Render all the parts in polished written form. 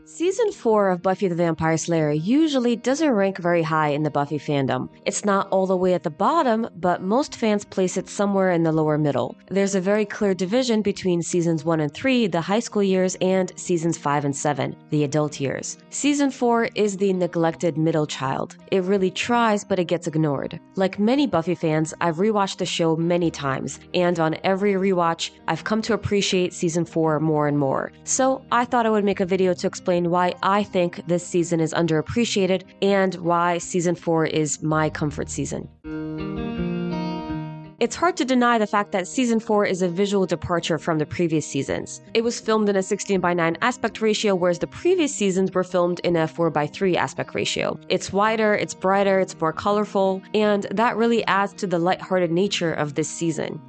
Season 4 of Buffy the Vampire Slayer usually doesn't rank very high in the Buffy fandom. It's not all the way at the bottom, but most fans place it somewhere in the lower middle. There's a very clear division between seasons 1 and 3, the high school years, and seasons 5 and 7, the adult years. Season 4 is the neglected middle child. It really tries, but it gets ignored. Like many Buffy fans, I've rewatched the show many times, and on every rewatch, I've come to appreciate season 4 more and more. So I thought I would make a video to explain why I think this season is underappreciated and why season 4 is my comfort season. It's hard to deny the fact that season 4 is a visual departure from the previous seasons. It was filmed in a 16:9 aspect ratio, whereas the previous seasons were filmed in a 4:3 aspect ratio. It's wider, it's brighter, it's more colorful, and that really adds to the lighthearted nature of this season.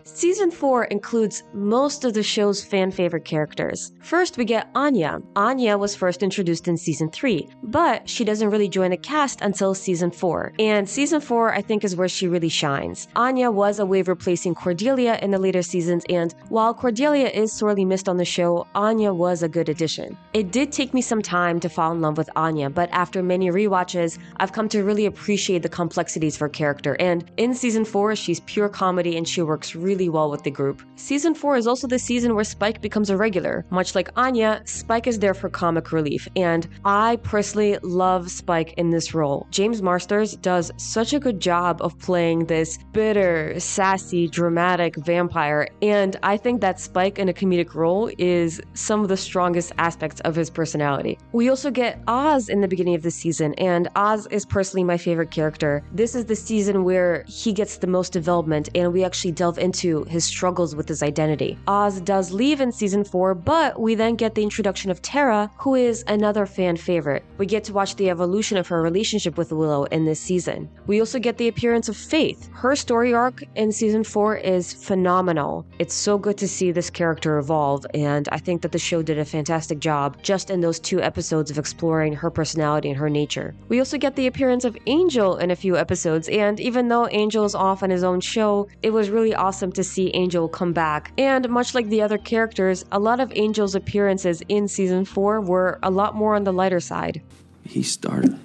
Season 4 includes most of the show's fan-favorite characters. First, we get Anya. Anya was first introduced in Season 3, but she doesn't really join the cast until Season 4. And Season 4, I think, is where she really shines. Anya was a wave replacing Cordelia in the later seasons, and while Cordelia is sorely missed on the show, Anya was a good addition. It did take me some time to fall in love with Anya, but after many rewatches, I've come to really appreciate the complexities of her character, and in Season 4, she's pure comedy and she works really well with the group. Season 4 is also the season where Spike becomes a regular. Much like Anya, Spike is there for comic relief, and I personally love Spike in this role. James Marsters does such a good job of playing this bitter, sassy, dramatic vampire, and I think that Spike in a comedic role is some of the strongest aspects of his personality. We also get Oz in the beginning of the season, and Oz is personally my favorite character. This is the season where he gets the most development, and we actually delve into his struggles with his identity. Oz does leave in season 4, but we then get the introduction of Tara, who is another fan favorite. We get to watch the evolution of her relationship with Willow in this season. We also get the appearance of Faith. Her story arc in season 4 is phenomenal. It's so good to see this character evolve, and I think that the show did a fantastic job just in those 2 episodes of exploring her personality and her nature. We also get the appearance of Angel in a few episodes, and even though Angel is off on his own show, it was really awesome to see Angel come back. And much like the other characters, a lot of Angel's appearances in season 4 were a lot more on the lighter side. He started.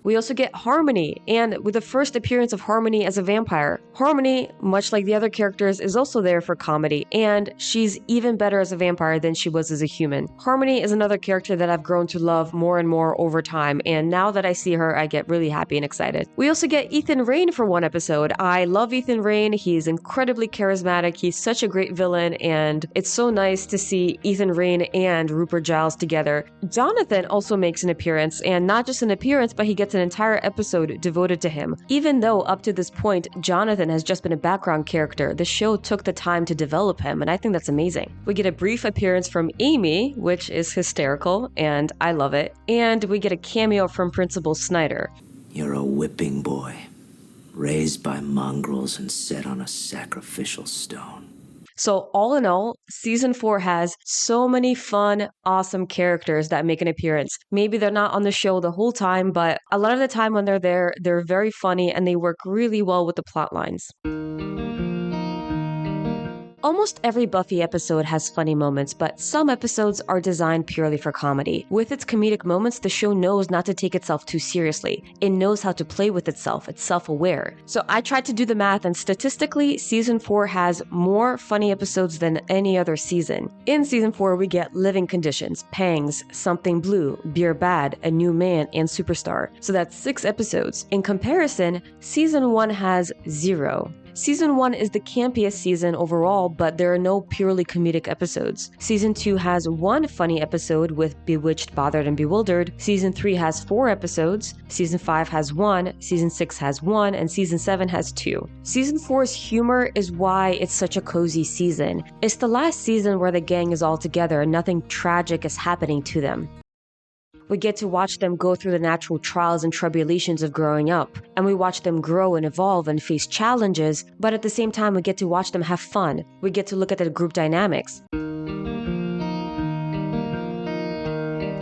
We also get Harmony, and with the first appearance of Harmony as a vampire. Harmony, much like the other characters, is also there for comedy, and she's even better as a vampire than she was as a human. Harmony is another character that I've grown to love more and more over time, and now that I see her, I get really happy and excited. We also get Ethan Rayne for one episode. I love Ethan Rayne. He's incredibly charismatic. He's such a great villain, and it's so nice to see Ethan Rayne and Rupert Giles together. Jonathan also makes an appearance, and not just an appearance, but he gets an entire episode devoted to him. Even though up to this point, Jonathan has just been a background character, the show took the time to develop him, and I think that's amazing. We get a brief appearance from Amy, which is hysterical, and I love it. And we get a cameo from Principal Snyder. You're a whipping boy, raised by mongrels and set on a sacrificial stone. So all in all, season 4 has so many fun, awesome characters that make an appearance. Maybe they're not on the show the whole time, but a lot of the time when they're there, they're very funny and they work really well with the plot lines. Almost every Buffy episode has funny moments, but some episodes are designed purely for comedy. With its comedic moments, the show knows not to take itself too seriously. It knows how to play with itself. It's self-aware. So I tried to do the math, and statistically, season 4 has more funny episodes than any other season. In season 4, we get Living Conditions, Pangs, Something Blue, Beer Bad, A New Man, and Superstar. So that's 6 episodes. In comparison, season 1 has 0. Season 1 is the campiest season overall, but there are no purely comedic episodes. Season 2 has 1 funny episode with Bewitched, Bothered, and Bewildered. Season 3 has 4 episodes. Season 5 has 1. Season 6 has 1. And Season 7 has 2. Season 4's humor is why it's such a cozy season. It's the last season where the gang is all together and nothing tragic is happening to them. We get to watch them go through the natural trials and tribulations of growing up, and we watch them grow and evolve and face challenges, but at the same time we get to watch them have fun. We get to look at the group dynamics.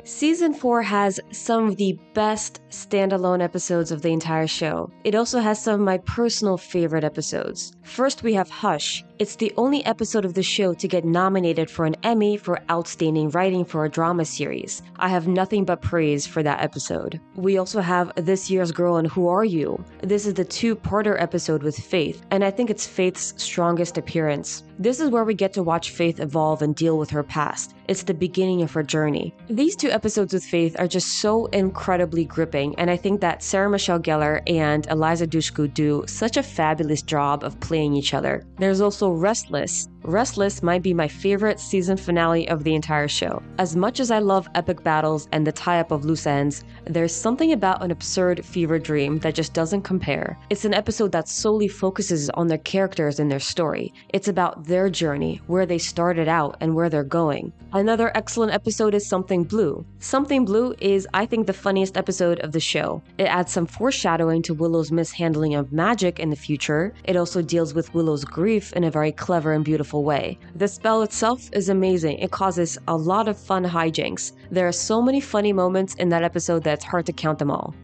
Season 4 has some of the best standalone episodes of the entire show. It also has some of my personal favorite episodes. First, we have Hush. It's the only episode of the show to get nominated for an Emmy for Outstanding Writing for a Drama Series. I have nothing but praise for that episode. We also have This Year's Girl and Who Are You? This is the two-parter episode with Faith, and I think it's Faith's strongest appearance. This is where we get to watch Faith evolve and deal with her past. It's the beginning of her journey. These two episodes with Faith are just so incredibly gripping, and I think that Sarah Michelle Gellar and Eliza Dushku do such a fabulous job of playing each other. There's also Restless. Restless might be my favorite season finale of the entire show. As much as I love epic battles and the tie-up of loose ends, there's something about an absurd fever dream that just doesn't compare. It's an episode that solely focuses on their characters and their story. It's about their journey, where they started out and where they're going. Another excellent episode is Something Blue. Something Blue is, I think, the funniest episode of the show. It adds some foreshadowing to Willow's mishandling of magic in the future. It also deals with Willow's grief in a very clever and beautiful way. The spell itself is amazing. It causes a lot of fun hijinks. There are so many funny moments in that episode that it's hard to count them all.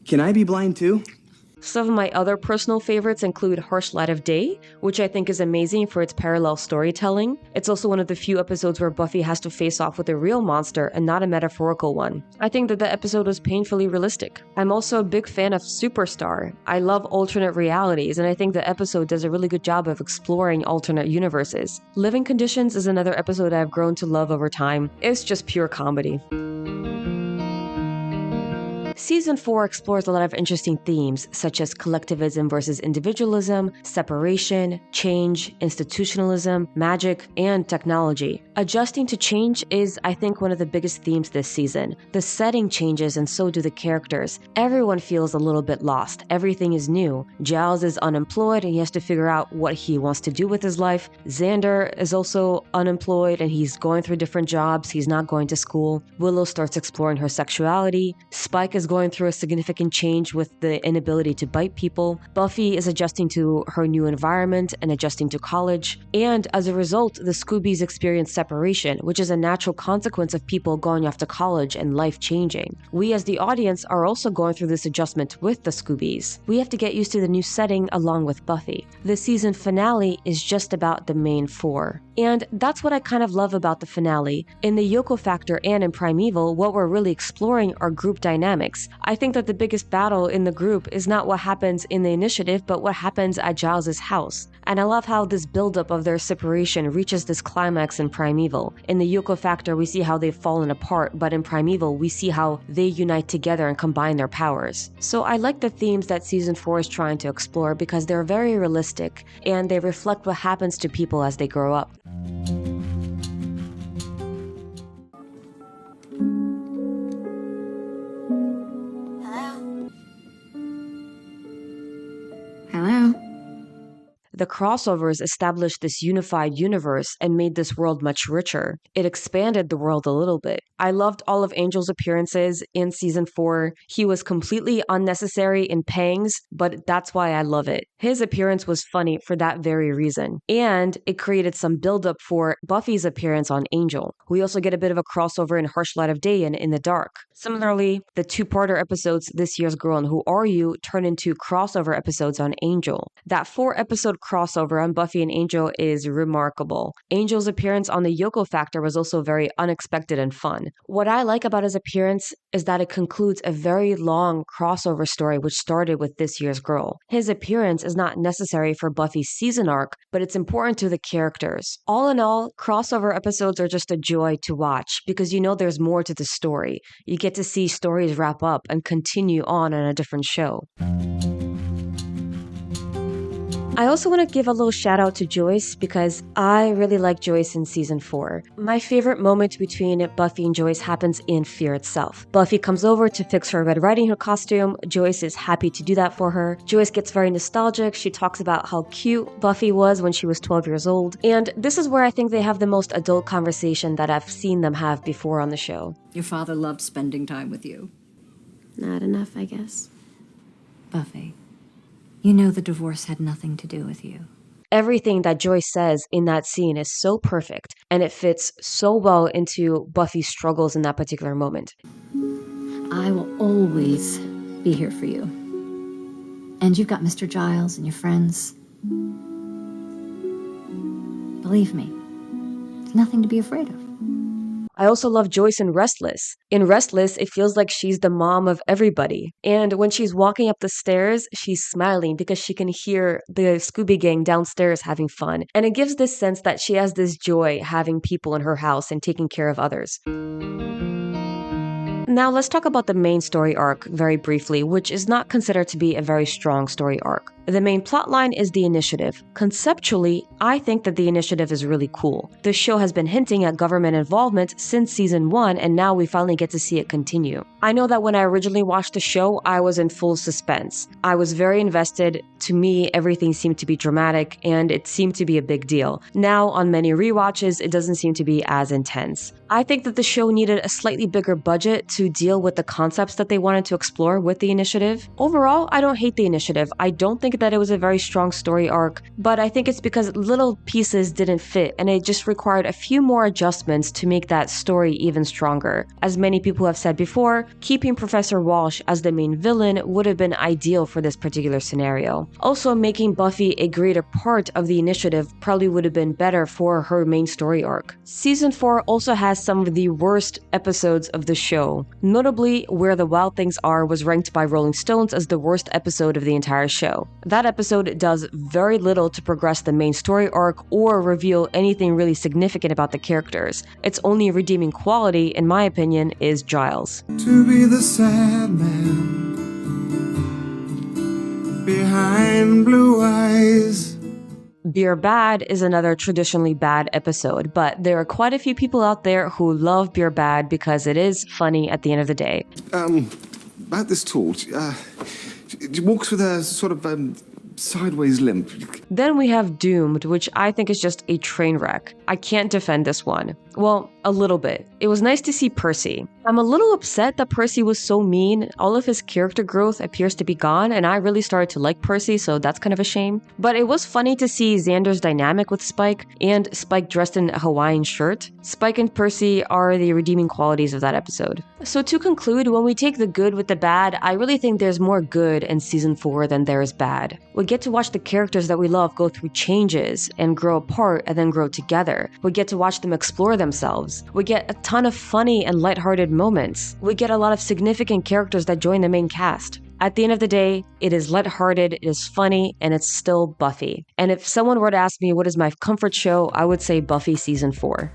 Can I be blind too? Some of my other personal favorites include Harsh Light of Day, which I think is amazing for its parallel storytelling. It's also one of the few episodes where Buffy has to face off with a real monster and not a metaphorical one. I think that the episode was painfully realistic. I'm also a big fan of Superstar. I love alternate realities, and I think the episode does a really good job of exploring alternate universes. Living Conditions is another episode I've grown to love over time. It's just pure comedy. Season 4 explores a lot of interesting themes, such as collectivism versus individualism, separation, change, institutionalism, magic, and technology. Adjusting to change is, I think, one of the biggest themes this season. The setting changes and so do the characters. Everyone feels a little bit lost. Everything is new. Giles is unemployed and he has to figure out what he wants to do with his life. Xander is also unemployed and he's going through different jobs. He's not going to school. Willow starts exploring her sexuality. Spike is going through a significant change with the inability to bite people. Buffy is adjusting to her new environment and adjusting to college. And as a result, the Scoobies experience separation, which is a natural consequence of people going off to college and life changing. We as the audience are also going through this adjustment with the Scoobies. We have to get used to the new setting along with Buffy. The season finale is just about the main four. And that's what I kind of love about the finale. In the Yoko Factor and in Primeval, what we're really exploring are group dynamics. I think that the biggest battle in the group is not what happens in the initiative, but what happens at Giles' house. And I love how this buildup of their separation reaches this climax in Primeval. In the Yoko Factor, we see how they've fallen apart, but in Primeval, we see how they unite together and combine their powers. So I like the themes that Season 4 is trying to explore because they're very realistic, and they reflect what happens to people as they grow up. Hello? The crossovers established this unified universe and made this world much richer. It expanded the world a little bit. I loved all of Angel's appearances in Season 4. He was completely unnecessary in Pangs, but that's why I love it. His appearance was funny for that very reason. And it created some buildup for Buffy's appearance on Angel. We also get a bit of a crossover in Harsh Light of Day and In the Dark. Similarly, the two-parter episodes This Year's Girl and Who Are You turn into crossover episodes on Angel. That 4-episode crossover on Buffy and Angel is remarkable. Angel's appearance on the Yoko Factor was also very unexpected and fun. What I like about his appearance is that it concludes a very long crossover story which started with This Year's Girl. His appearance is not necessary for Buffy's season arc, but it's important to the characters. All in all, crossover episodes are just a joy to watch because you know there's more to the story. You get to see stories wrap up and continue on a different show. I also want to give a little shout out to Joyce because I really like Joyce in Season 4. My favorite moment between Buffy and Joyce happens in Fear itself. Buffy comes over to fix her Red Riding Hood costume. Joyce is happy to do that for her. Joyce gets very nostalgic. She talks about how cute Buffy was when she was 12 years old. And this is where I think they have the most adult conversation that I've seen them have before on the show. Your father loved spending time with you. Not enough, I guess. Buffy, you know the divorce had nothing to do with you. Everything that Joyce says in that scene is so perfect, and it fits so well into Buffy's struggles in that particular moment. I will always be here for you. And you've got Mr. Giles and your friends. Believe me, there's nothing to be afraid of. I also love Joyce in Restless. In Restless, it feels like she's the mom of everybody. And when she's walking up the stairs, she's smiling because she can hear the Scooby Gang downstairs having fun. And it gives this sense that she has this joy having people in her house and taking care of others. Now let's talk about the main story arc very briefly, which is not considered to be a very strong story arc. The main plotline is the Initiative. Conceptually, I think that the Initiative is really cool. The show has been hinting at government involvement since season 1, and now we finally get to see it continue. I know that when I originally watched the show, I was in full suspense. I was very invested. To me, everything seemed to be dramatic, and it seemed to be a big deal. Now, on many rewatches, it doesn't seem to be as intense. I think that the show needed a slightly bigger budget to deal with the concepts that they wanted to explore with the Initiative. Overall, I don't hate the Initiative. I don't think that it was a very strong story arc, but I think it's because little pieces didn't fit and it just required a few more adjustments to make that story even stronger. As many people have said before, keeping Professor Walsh as the main villain would have been ideal for this particular scenario. Also, making Buffy a greater part of the Initiative probably would have been better for her main story arc. Season 4 also has some of the worst episodes of the show. Notably, Where the Wild Things Are was ranked by Rolling Stones as the worst episode of the entire show. That episode does very little to progress the main story arc or reveal anything really significant about the characters. Its only redeeming quality, in my opinion, is Giles. To be the sad man behind blue eyes. Beer Bad is another traditionally bad episode, but there are quite a few people out there who love Beer Bad because it is funny at the end of the day. About this tall, she walks with a sort of sideways limp. Then we have Doomed, which I think is just a train wreck. I can't defend this one. Well, a little bit. It was nice to see Percy. I'm a little upset that Percy was so mean. All of his character growth appears to be gone, and I really started to like Percy, so that's kind of a shame. But it was funny to see Xander's dynamic with Spike, and Spike dressed in a Hawaiian shirt. Spike and Percy are the redeeming qualities of that episode. So to conclude, when we take the good with the bad, I really think there's more good in season 4 than there is bad. We get to watch the characters that we love go through changes and grow apart and then grow together. We get to watch them explore themselves. We get a ton of funny and lighthearted moments. We get a lot of significant characters that join the main cast. At the end of the day, it is lighthearted, it is funny, and it's still Buffy. And if someone were to ask me what is my comfort show, I would say Buffy season 4.